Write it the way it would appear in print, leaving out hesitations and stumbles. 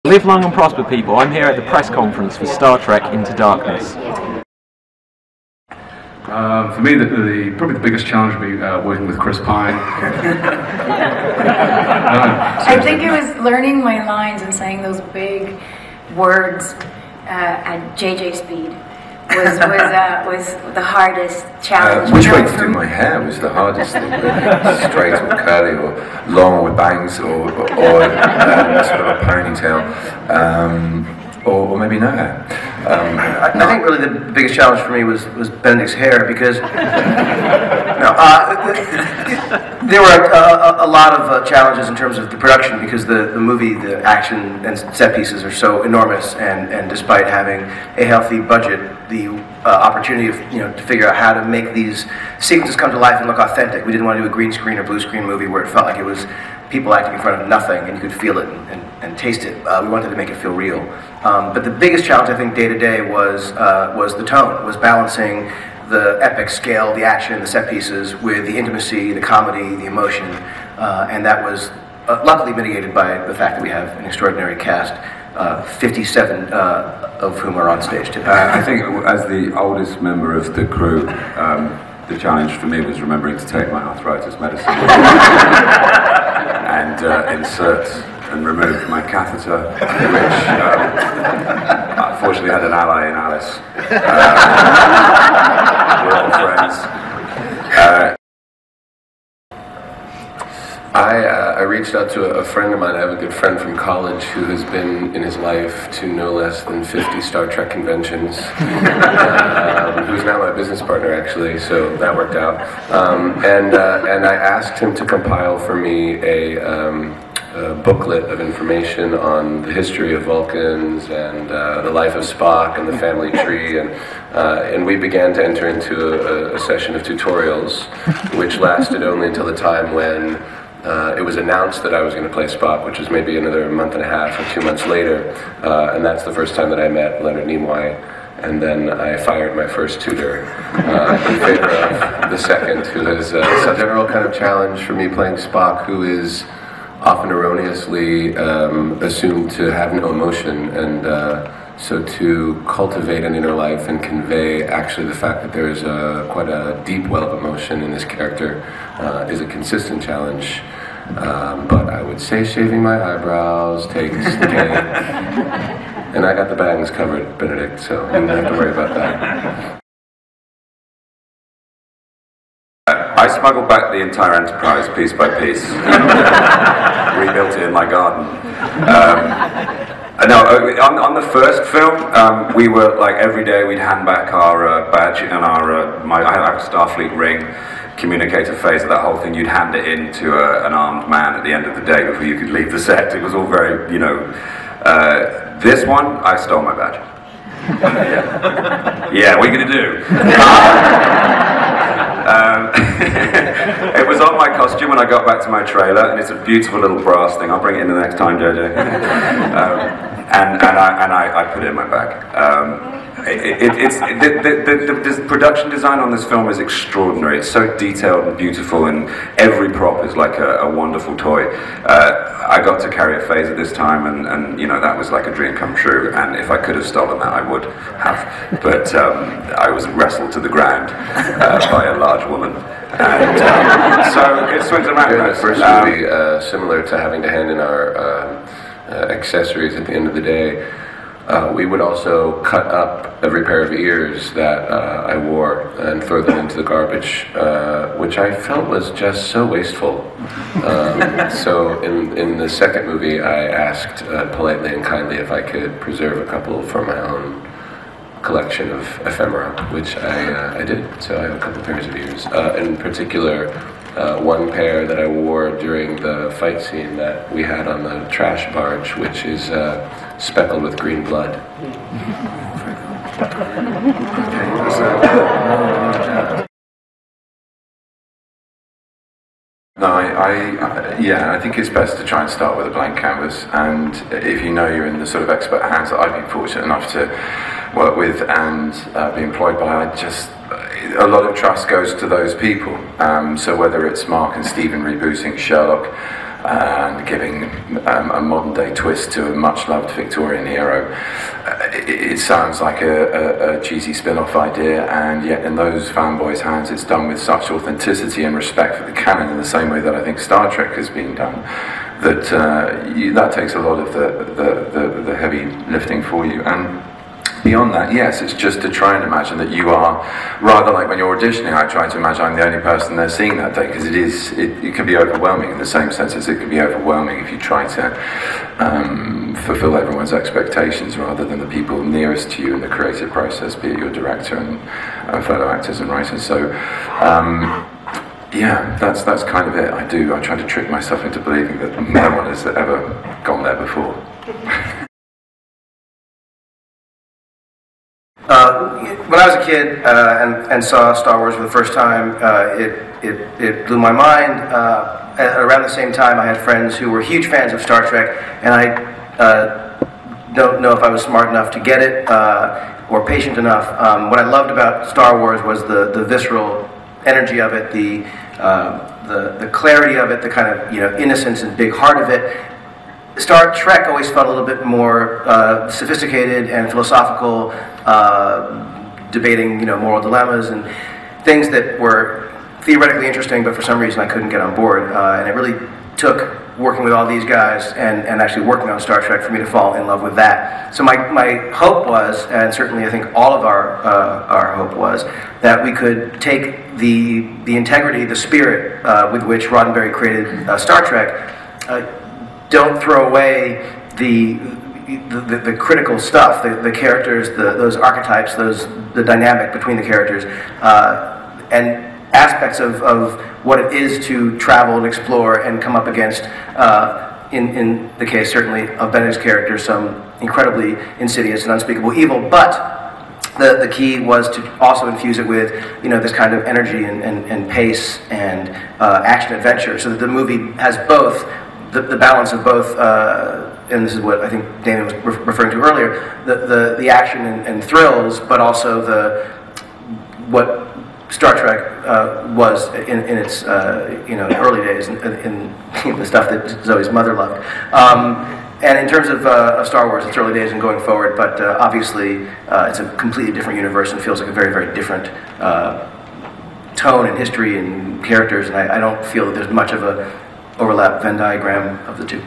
Live long and prosper, people. I'm here at the press conference for Star Trek Into Darkness. For me, probably the biggest challenge would be working with Chris Pine. I think it was learning my lines and saying those big words at JJ speed was the hardest challenge. Which way to do my hair was the hardest thing. Straight or curly or long with bangs or sort of a ponytail. Or maybe no hair. I think really the biggest challenge for me was Benedict's hair, because there were a lot of challenges in terms of the production, because the movie, the action and set pieces are so enormous, and despite having a healthy budget, the opportunity of, to figure out how to make these sequences come to life and look authentic. We didn't want to do a green screen or blue screen movie where it felt like it was people acting in front of nothing and you could feel it and taste it. We wanted to make it feel real. But the biggest challenge, I think, day to day was the tone, was balancing the epic scale, the action, the set pieces with the intimacy, the comedy, the emotion, and that was luckily mitigated by the fact that we have an extraordinary cast, 57 of whom are on stage today. I think as the oldest member of the crew, the challenge for me was remembering to take my arthritis medicine and insert and remove my catheter, which unfortunately had an ally in Alice. We're all friends. I reached out to a friend of mine. I have a good friend from college who has been in his life to no less than 50 Star Trek conventions, who's now my business partner, actually, so that worked out. And I asked him to compile for me a booklet of information on the history of Vulcans and the life of Spock and the family tree, and we began to enter into a session of tutorials, which lasted only until the time when it was announced that I was going to play Spock, which was maybe another month and a half or 2 months later, and that's the first time that I met Leonard Nimoy. And then I fired my first tutor in favor of the second, who is a general kind of challenge for me playing Spock, who is often erroneously assumed to have no emotion, and so to cultivate an inner life and convey actually the fact that there is quite a deep well of emotion in this character is a consistent challenge. But I would say shaving my eyebrows takes the cake. And I got the bangs covered, Benedict, so you don't have to worry about that. I smuggled back the entire Enterprise piece by piece, rebuilt it in my garden. No, on the first film, we were like every day we'd hand back our badge and I have a Starfleet ring, communicator phase of that whole thing. You'd hand it in to an armed man at the end of the day before you could leave the set. It was all very, this one, I stole my badge. Yeah, what are you going to do? It was on my costume when I got back to my trailer, and it's a beautiful little brass thing. I'll bring it in the next time, JJ. And I put it in my bag. The production design on this film is extraordinary. It's so detailed and beautiful, and every prop is like a wonderful toy. I got to carry a phaser this time, and that was like a dream come true. And if I could have stolen that, I would have. But I was wrestled to the ground by a large woman. And so it swings around. During the first movie, similar to having to hand in our accessories at the end of the day, we would also cut up every pair of ears that I wore and throw them into the garbage, which I felt was just so wasteful. So in the second movie, I asked politely and kindly if I could preserve a couple for my own collection of ephemera, which I did. So I have a couple pairs of ears. In particular, one pair that I wore during the fight scene that we had on the trash barge, which is speckled with green blood. No, I think it's best to try and start with a blank canvas, and if you know you're in the sort of expert hands that I've been fortunate enough to work with and be employed by, a lot of trust goes to those people. So whether it's Mark and Steven rebooting Sherlock, and giving a modern day twist to a much loved Victorian hero. It sounds like a cheesy spin-off idea, and yet in those fanboys' hands it's done with such authenticity and respect for the canon, in the same way that I think Star Trek has been done, that that takes a lot of the heavy lifting for you. And beyond that, yes, it's just to try and imagine that you are, rather like when you're auditioning, I try to imagine I'm the only person they're seeing that day, because it can be overwhelming in the same sense as it can be overwhelming if you try to fulfill everyone's expectations rather than the people nearest to you in the creative process, be it your director and fellow actors and writers. So, yeah, that's kind of it. I try to trick myself into believing that no one has ever gone there before. When I was a kid and saw Star Wars for the first time, it blew my mind. Around the same time, I had friends who were huge fans of Star Trek, and I don't know if I was smart enough to get it or patient enough. What I loved about Star Wars was the visceral energy of it, the clarity of it, the kind of innocence and big heart of it. Star Trek always felt a little bit more sophisticated and philosophical, debating moral dilemmas and things that were theoretically interesting, but for some reason I couldn't get on board. And it really took working with all these guys and actually working on Star Trek for me to fall in love with that. So my hope was, and certainly I think all of our hope was, that we could take the integrity, the spirit with which Roddenberry created Star Trek. Don't throw away the critical stuff, the characters, those archetypes, the dynamic between the characters, and aspects of what it is to travel and explore and come up against, in the case certainly of Benedict's character, some incredibly insidious and unspeakable evil. But the key was to also infuse it with this kind of energy and pace and action adventure, so that the movie has both. The balance of both, and this is what I think Dana was referring to earlier, the action and thrills, but also what Star Trek was in its early days, in the stuff that Zoe's mother loved. And in terms of Star Wars, its early days and going forward, but obviously it's a completely different universe and feels like a very, very different tone and history and characters, and I don't feel that there's much of a overlap Venn diagram of the two.